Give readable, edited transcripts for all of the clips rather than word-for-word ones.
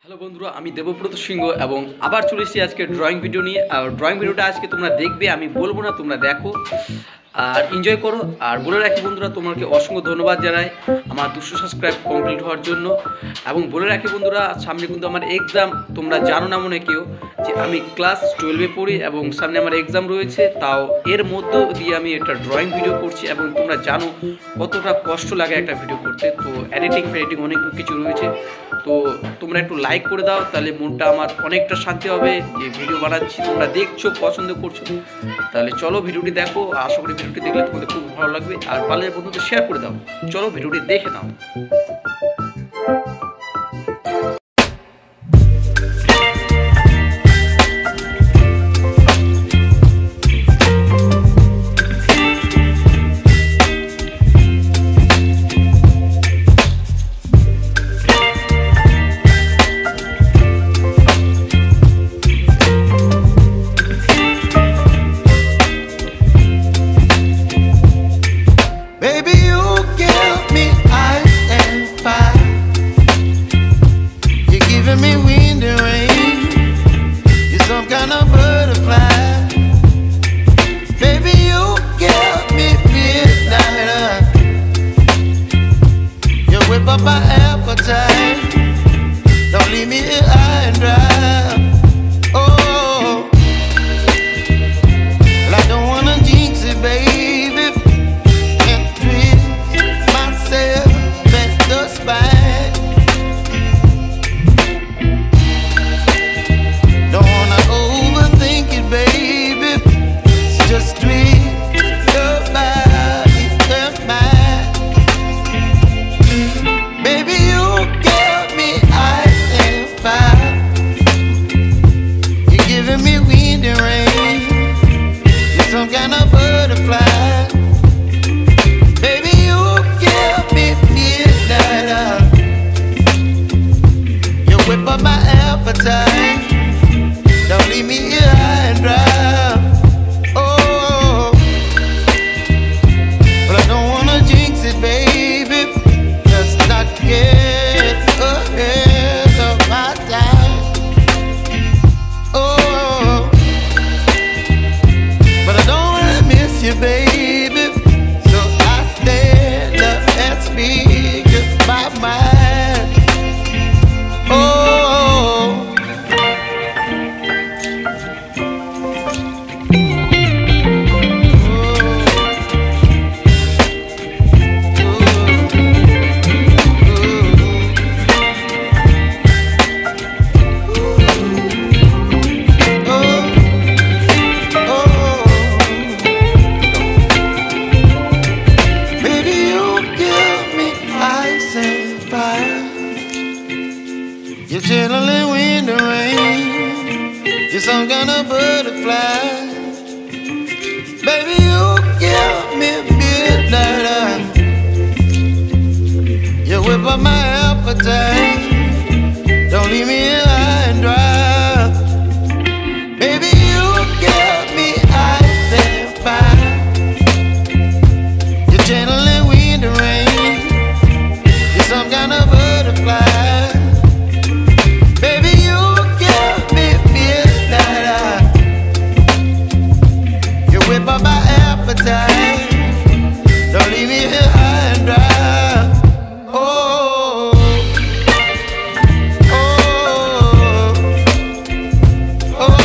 Hello বন্ধুরা, আমি দেবব্রত সিংহ এবং আবার চলে এসেছি আজকে ড্রয়িং ভিডিও নিয়ে। আর ড্রয়িং ভিডিওটা আজকে তোমরা দেখবে, আমি বলবো না, তোমরা দেখো আর এনজয় করো। আর বলে রাখি বন্ধুরা, তোমাকে অসংখ্য ধন্যবাদ জানাই আমার 200 সাবস্ক্রাইব কমপ্লিট হওয়ার জন্য। এবং বলে রাখি বন্ধুরা, সামনে কিন্তু আমার এক্সাম, তোমরা জানো না মনে কেউ যে আমি ক্লাস 12-এ পড়ি এবং সামনে আমার এক্সাম রয়েছে। তাও এর মধ্য দিয়ে আমি একটা ড্রয়িং ভিডিও করছি এবং তোমরা জানো কতটা কষ্ট লাগে একটা ভিডিও করতে। তো এডিটিং অনেক কিছু রয়েছে। তো তোমরা একটু লাইক করে দাও, তাহলে মনটা আমার অনেকটা শান্তি হবে যে ভিডিও বানাচ্ছি, তোমরা দেখছো, পছন্দ করছো। তাহলে চলো ভিডিওটি দেখো, আশা করি ভিডিওটি দেখলে তোমাদের খুব ভালো লাগবে। আর পারলে বন্ধুদের শেয়ার করে দাও। চলো ভিডিওটি দেখে নাও। My appetite, don't leave me here high and dry. Oh, well, I don't wanna jinx it, baby, and twist myself at the spine. Don't wanna overthink it, baby, it's just twist your body and mine. Baby, you give me ice and fire. You're giving me wind and rain. You're some kind of butterfly. Baby, you give me midnight. You whip up my appetite. Don't leave me here high and dry. Oh, but I don't wanna jinx it, baby. Not get ahead of my time. Oh, but I don't wanna miss you, baby. So I stand up and speak my mind. Oh. You're chilling in wind and rain. You're some kind of butterfly. Baby, you give me midnight. You whip up my appetite. Don't leave me here high and dry. Baby, you give me ice and fire. You're channeling wind and rain. You're some kind of butterfly. Whip up my appetite. Don't leave me here high and dry. Oh, oh, oh,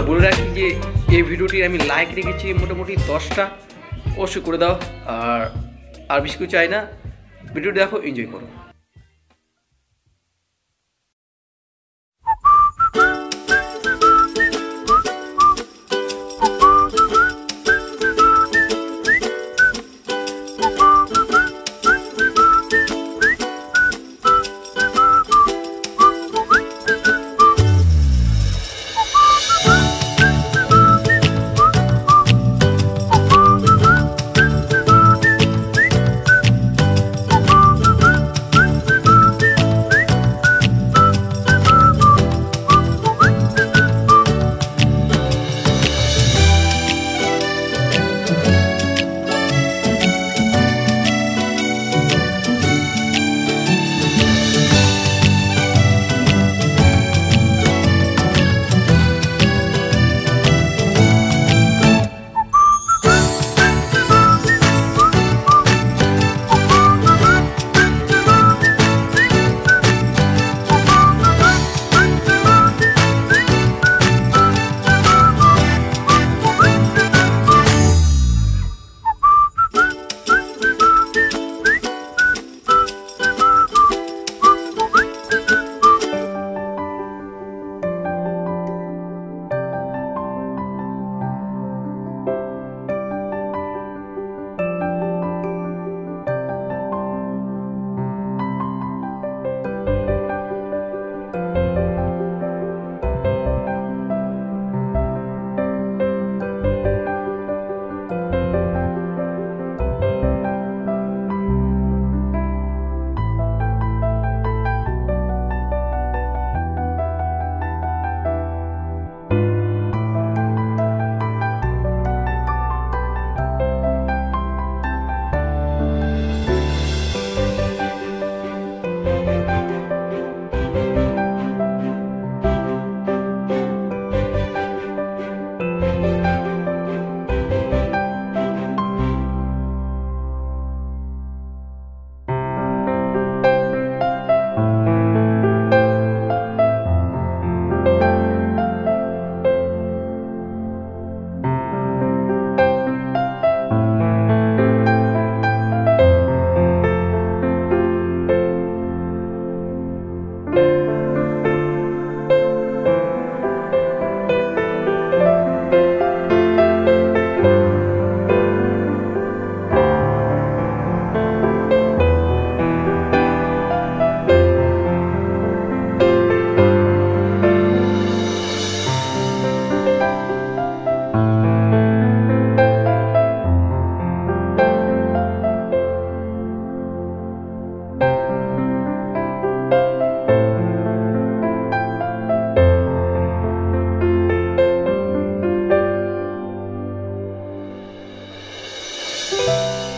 বলে রাখি যে এই ভিডিওটি আমি like রেখেছি মোটামুটি 10টা, অবশ্যই করে দাও। আর বেশি কিছু চাই না, ভিডিওটি দেখো, এনজয় করো। love.